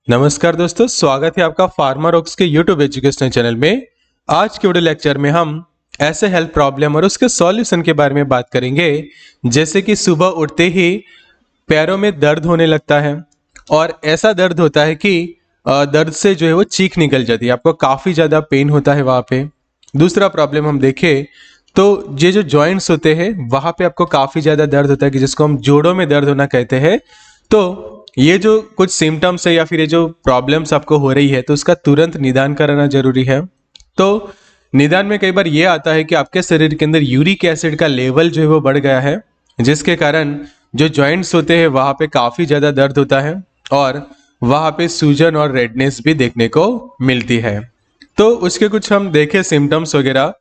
नमस्कार दोस्तों, स्वागत है आपका फार्मा रॉक्स के यूट्यूब एजुकेशनल चैनल में। आज के वीडियो लेक्चर में हम ऐसे हेल्थ प्रॉब्लम और उसके सॉल्यूशन के बारे में बात करेंगे। जैसे कि सुबह उठते ही पैरों में दर्द होने लगता है और ऐसा दर्द होता है कि दर्द से जो है वो चीख निकल जाती है, आपको काफ़ी ज़्यादा पेन होता है वहाँ पे। दूसरा प्रॉब्लम हम देखें तो ये जो जॉइंट्स होते हैं वहाँ पे आपको काफ़ी ज़्यादा दर्द होता है कि जिसको हम जोड़ों में दर्द होना कहते हैं। तो ये जो कुछ सिम्टम्स है या फिर ये जो प्रॉब्लम्स आपको हो रही है तो उसका तुरंत निदान कराना जरूरी है। तो निदान में कई बार ये आता है कि आपके शरीर के अंदर यूरिक एसिड का लेवल जो है वो बढ़ गया है, जिसके कारण जो जॉइंट्स होते हैं वहाँ पे काफ़ी ज़्यादा दर्द होता है और वहाँ पे सूजन और रेडनेस भी देखने को मिलती है। तो उसके कुछ हम देखें सिम्टम्स वगैरह।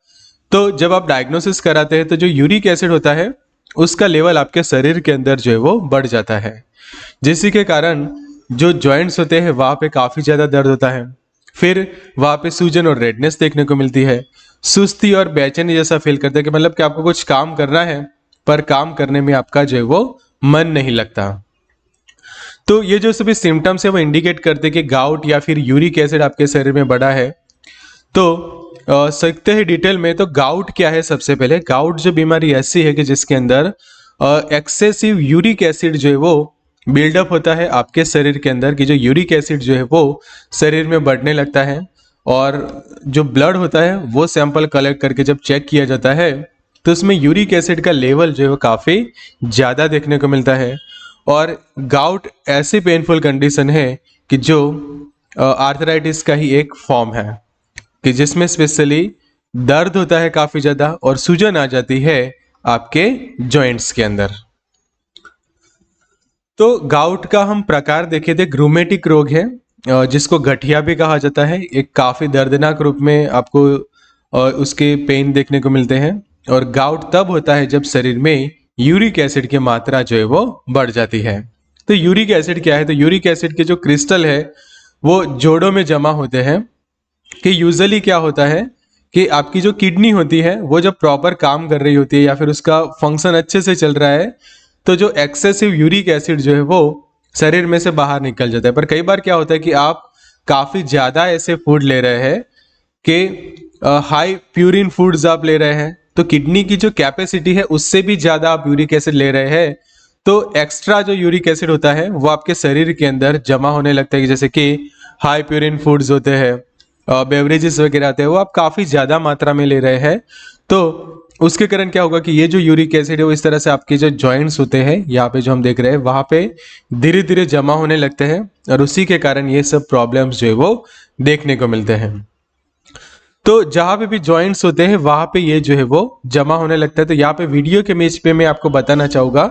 तो जब आप डायग्नोसिस कराते हैं तो जो यूरिक एसिड होता है उसका लेवल आपके शरीर के अंदर जो है वो बढ़ जाता है, जिसी के कारण जो जॉइंट्स होते हैं वहाँ पे काफ़ी ज़्यादा दर्द होता है। फिर वहाँ पे सूजन और रेडनेस देखने को मिलती है। सुस्ती और बेचैनी जैसा फील करते हैं कि मतलब कि आपको कुछ काम करना है पर काम करने में आपका जो है वो मन नहीं लगता। तो ये जो सभी सिम्टम्स है वो इंडिकेट करते हैं कि गाउट या फिर यूरिक एसिड आपके शरीर में बढ़ा है। तो सीखते हैं डिटेल में। तो गाउट क्या है? सबसे पहले गाउट जो बीमारी ऐसी है कि जिसके अंदर एक्सेसिव यूरिक एसिड जो है वो बिल्डअप होता है आपके शरीर के अंदर, कि जो यूरिक एसिड जो है वो शरीर में बढ़ने लगता है और जो ब्लड होता है वो सैंपल कलेक्ट करके जब चेक किया जाता है तो उसमें यूरिक एसिड का लेवल जो है वो काफ़ी ज़्यादा देखने को मिलता है। और गाउट ऐसी पेनफुल कंडीशन है कि जो आर्थराइटिस का ही एक फॉर्म है, कि जिसमें स्पेशली दर्द होता है काफ़ी ज़्यादा और सूजन आ जाती है आपके जॉइंट्स के अंदर। तो गाउट का हम प्रकार देखे थे, ग्रूमेटिक रोग है जिसको गठिया भी कहा जाता है। एक काफ़ी दर्दनाक रूप में आपको उसके पेन देखने को मिलते हैं। और गाउट तब होता है जब शरीर में यूरिक एसिड की मात्रा जो है वो बढ़ जाती है। तो यूरिक एसिड क्या है? तो यूरिक एसिड के जो क्रिस्टल है वो जोड़ों में जमा होते हैं। कि यूजुअली क्या होता है कि आपकी जो किडनी होती है वो जब प्रॉपर काम कर रही होती है या फिर उसका फंक्शन अच्छे से चल रहा है तो जो एक्सेसिव यूरिक एसिड जो है वो शरीर में से बाहर निकल जाता है। पर कई बार क्या होता है कि आप काफ़ी ज़्यादा ऐसे फूड ले रहे हैं कि हाई प्यूरिन फूड्स आप ले रहे हैं, तो किडनी की जो कैपेसिटी है उससे भी ज़्यादा आप यूरिक एसिड ले रहे हैं। तो एक्स्ट्रा जो यूरिक एसिड होता है वो आपके शरीर के अंदर जमा होने लगता है, जैसे कि हाई प्यूरिन फूड्स होते हैं, बेवरेजेस वगैरह आते हैं, वो आप काफ़ी ज़्यादा मात्रा में ले रहे हैं। तो उसके कारण क्या होगा कि ये जो यूरिक एसिड है वो इस तरह से आपके जो जॉइंट्स होते हैं यहाँ पे जो हम देख रहे हैं वहाँ पे धीरे धीरे जमा होने लगते हैं और उसी के कारण ये सब प्रॉब्लम्स जो है वो देखने को मिलते हैं। तो जहाँ पे भी जॉइंट्स होते हैं वहाँ पे ये जो है वो जमा होने लगता है। तो यहाँ पे वीडियो के इमेज पे मैं आपको बताना चाहूँगा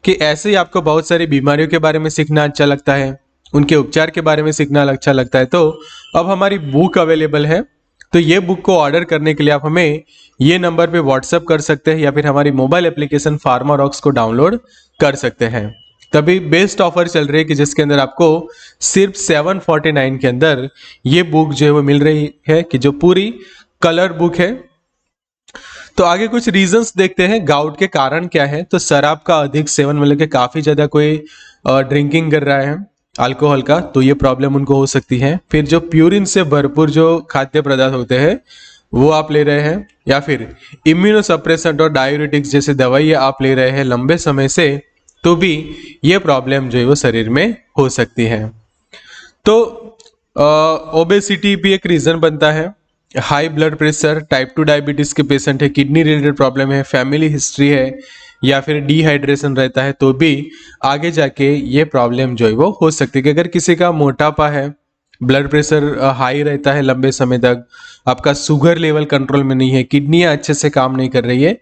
कि ऐसे ही आपको बहुत सारी बीमारियों के बारे में सीखना अच्छा लगता है, उनके उपचार के बारे में सीखना अच्छा लगता है। तो अब हमारी बुक अवेलेबल है। तो ये बुक को ऑर्डर करने के लिए आप हमें ये नंबर पे व्हाट्सअप कर सकते हैं या फिर हमारी मोबाइल एप्लीकेशन फार्मा रॉक्स को डाउनलोड कर सकते हैं। तभी बेस्ट ऑफर चल रही है कि जिसके अंदर आपको सिर्फ 749 के अंदर ये बुक जो है वो मिल रही है, कि जो पूरी कलर बुक है। तो आगे कुछ रीजंस देखते हैं गाउट के कारण क्या है। तो शराब का अधिक सेवन, मतलब कि काफी ज्यादा कोई ड्रिंकिंग कर रहा है अल्कोहल का, तो ये प्रॉब्लम उनको हो सकती है। फिर जो प्यूरिन से भरपूर जो खाद्य पदार्थ होते हैं वो आप ले रहे हैं, या फिर इम्यूनोसप्रेसेंट और डायूरेटिक्स जैसे दवाइयाँ आप ले रहे हैं लंबे समय से, तो भी ये प्रॉब्लम जो है वो शरीर में हो सकती है। तो ओबेसिटी भी एक रीजन बनता है। High blood pressure, type 2 diabetes के पेशेंट है, किडनी रिलेटेड प्रॉब्लम है, फैमिली हिस्ट्री है या फिर डिहाइड्रेशन रहता है, तो भी आगे जाके ये प्रॉब्लम जो है वो हो सकती है। कि अगर किसी का मोटापा है, ब्लड प्रेशर हाई रहता है लंबे समय तक, आपका शुगर लेवल कंट्रोल में नहीं है, किडनियाँ अच्छे से काम नहीं कर रही है,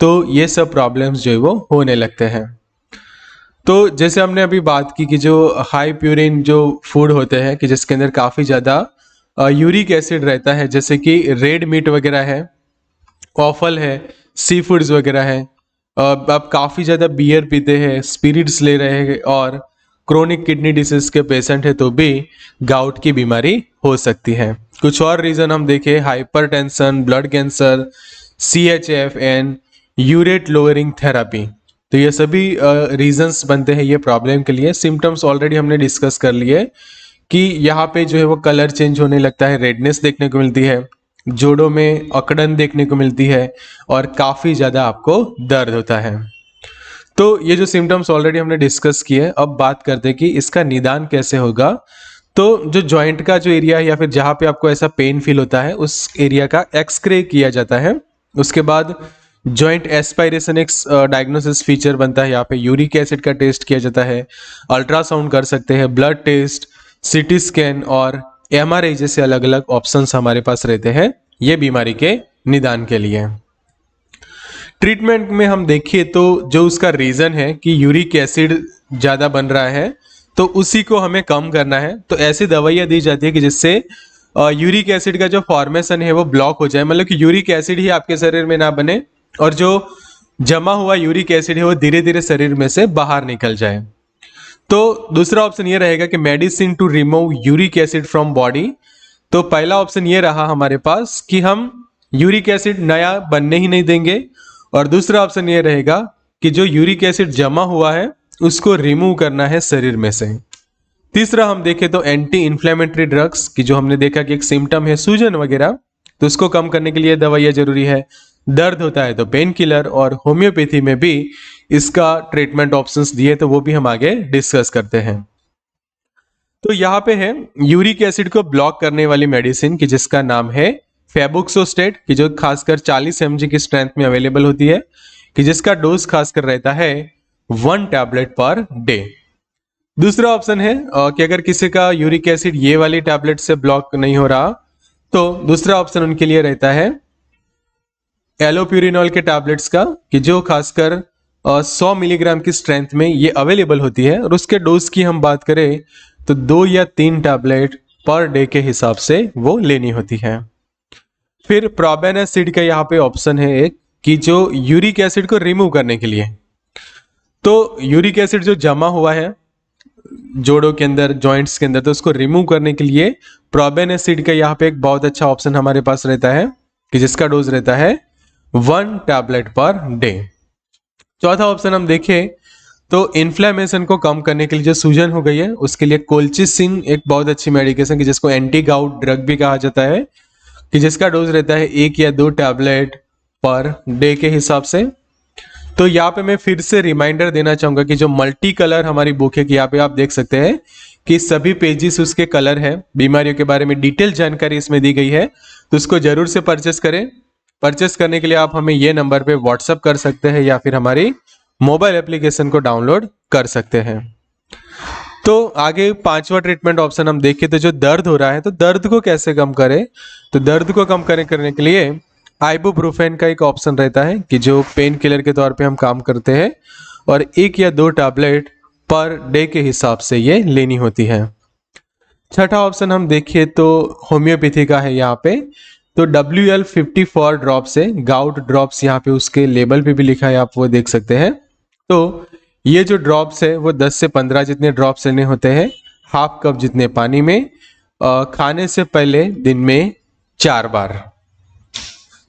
तो ये सब प्रॉब्लम्स जो है वो होने लगते हैं। तो जैसे हमने अभी बात की कि जो हाई प्यूरिन जो फूड होते हैं कि जिसके अंदर काफ़ी ज़्यादा यूरिक एसिड रहता है, जैसे कि रेड मीट वगैरह है, ऑफल है, सी फूड्स वगैरह है, आप काफ़ी ज़्यादा बियर पीते हैं, स्पिरिट्स ले रहे हैं और क्रोनिक किडनी डिसीज के पेशेंट है, तो भी गाउट की बीमारी हो सकती है। कुछ और रीज़न हम देखें, hypertension, blood cancer, CHF and urate lowering therapy. तो ये सभी रीजंस बनते हैं ये प्रॉब्लम के लिए। सिम्टम्स ऑलरेडी हमने डिस्कस कर लिए कि यहाँ पे जो है वो कलर चेंज होने लगता है, रेडनेस देखने को मिलती है, जोड़ों में अकड़न देखने को मिलती है और काफ़ी ज़्यादा आपको दर्द होता है। तो ये जो सिम्टम्स ऑलरेडी हमने डिस्कस किए, अब बात करते हैं कि इसका निदान कैसे होगा। तो जो जॉइंट का जो एरिया है या फिर जहाँ पे आपको ऐसा पेन फील होता है उस एरिया का एक्सरे किया जाता है। उसके बाद जॉइंट एस्पायरेशन एक डायग्नोसिस फीचर बनता है, यहाँ पे यूरिक एसिड का टेस्ट किया जाता है, अल्ट्रासाउंड कर सकते हैं, ब्लड टेस्ट, सीटी स्कैन और एमआरआई जैसे अलग अलग ऑप्शंस हमारे पास रहते हैं ये बीमारी के निदान के लिए। ट्रीटमेंट में हम देखिए तो जो उसका रीजन है कि यूरिक एसिड ज़्यादा बन रहा है तो उसी को हमें कम करना है, तो ऐसी दवाइयाँ दी जाती है कि जिससे यूरिक एसिड का जो फॉर्मेशन है वो ब्लॉक हो जाए, मतलब कि यूरिक एसिड ही आपके शरीर में ना बने और जो जमा हुआ यूरिक एसिड है वो धीरे धीरे शरीर में से बाहर निकल जाए। तो दूसरा ऑप्शन ये रहेगा कि medicine to remove uric acid from body. तो पहला ऑप्शन ये रहा हमारे पास कि हम यूरिक एसिड नया बनने ही नहीं देंगे, और दूसरा ऑप्शन ये रहेगा कि जो यूरिक एसिड जमा हुआ है उसको रिमूव करना है शरीर में से। तीसरा हम देखें तो एंटी इन्फ्लेमेटरी ड्रग्स की, जो हमने देखा कि एक सिम्टम है सूजन वगैरह, तो उसको कम करने के लिए दवाइयाँ जरूरी है। दर्द होता है तो पेन किलर, और होम्योपैथी में भी इसका ट्रीटमेंट ऑप्शंस दिए तो वो भी हम आगे डिस्कस करते हैं। तो यहाँ पे है यूरिक एसिड को ब्लॉक करने वाली मेडिसिन की जिसका नाम है फेबुक्सोस्टेट, की जो खासकर 40 mg की स्ट्रेंथ में अवेलेबल होती है, कि जिसका डोज खासकर रहता है 1 टैबलेट पर डे। दूसरा ऑप्शन है कि अगर किसी का यूरिक एसिड ये वाली टैबलेट से ब्लॉक नहीं हो रहा तो दूसरा ऑप्शन उनके लिए रहता है एलोप्यूरिनॉल के टैबलेट्स का, कि जो खासकर 100 मिलीग्राम की स्ट्रेंथ में ये अवेलेबल होती है, और उसके डोज की हम बात करें तो 2 या 3 टैबलेट पर डे के हिसाब से वो लेनी होती है। फिर प्रोबेनासिड का यहाँ पे ऑप्शन है एक, कि जो यूरिक एसिड को रिमूव करने के लिए, तो यूरिक एसिड जो जमा हुआ है जोड़ों के अंदर, जॉइंट्स के अंदर, तो उसको रिमूव करने के लिए प्रोबेनासिड का यहाँ पे एक बहुत अच्छा ऑप्शन हमारे पास रहता है, कि जिसका डोज रहता है 1 टैबलेट पर डे। चौथा ऑप्शन हम देखें तो इन्फ्लेमेशन को कम करने के लिए, जो सूजन हो गई है उसके लिए कोल्चिसिन एक बहुत अच्छी मेडिकेशन, की जिसको एंटी गाउट ड्रग भी कहा जाता है, कि जिसका डोज रहता है 1 या 2 टैबलेट पर डे के हिसाब से। तो यहाँ पे मैं फिर से रिमाइंडर देना चाहूंगा कि जो मल्टी कलर हमारी बुक है, कि यहाँ पे आप देख सकते हैं कि सभी पेजेस उसके कलर है, बीमारियों के बारे में डिटेल जानकारी इसमें दी गई है, तो उसको जरूर से परचेस करें। परचेस करने के लिए आप हमें ये नंबर पे व्हाट्सअप कर सकते हैं या फिर हमारी मोबाइल एप्लीकेशन को डाउनलोड कर सकते हैं। तो आगे 5वां ट्रीटमेंट ऑप्शन हम देखें तो जो दर्द हो रहा है, तो दर्द को कैसे कम करें, तो दर्द को कम करने के लिए आइबुप्रोफेन का एक ऑप्शन रहता है, कि जो पेन किलर के तौर पे हम काम करते हैं, और 1 या 2 टैबलेट पर डे के हिसाब से ये लेनी होती है। छठा ऑप्शन हम देखिए तो होम्योपैथी का है यहाँ पे, तो WL54 ड्रॉप्स है, गाउट ड्रॉप्स यहाँ पे उसके लेबल पे भी लिखा है, आप वो देख सकते हैं। तो ये जो ड्रॉप्स है वो 10 से 15 जितने ड्रॉप्स लेने होते हैं, हाफ कप जितने पानी में, खाने से पहले दिन में 4 बार।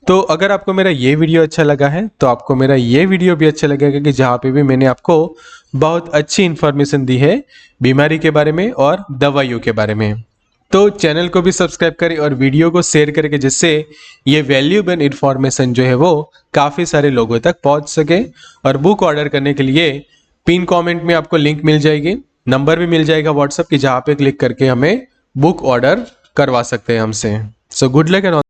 तो अगर आपको मेरा ये वीडियो अच्छा लगा है तो आपको मेरा ये वीडियो भी अच्छा लगेगा, कि जहाँ पे भी मैंने आपको बहुत अच्छी इन्फॉर्मेशन दी है बीमारी के बारे में और दवाइयों के बारे में। तो चैनल को भी सब्सक्राइब करें और वीडियो को शेयर करें, जिससे ये वैल्यूएबल इन्फॉर्मेशन जो है वो काफ़ी सारे लोगों तक पहुंच सके। और बुक ऑर्डर करने के लिए पिन कमेंट में आपको लिंक मिल जाएगी, नंबर भी मिल जाएगा व्हाट्सएप की, जहाँ पे क्लिक करके हमें बुक ऑर्डर करवा सकते हैं हमसे। So good luck and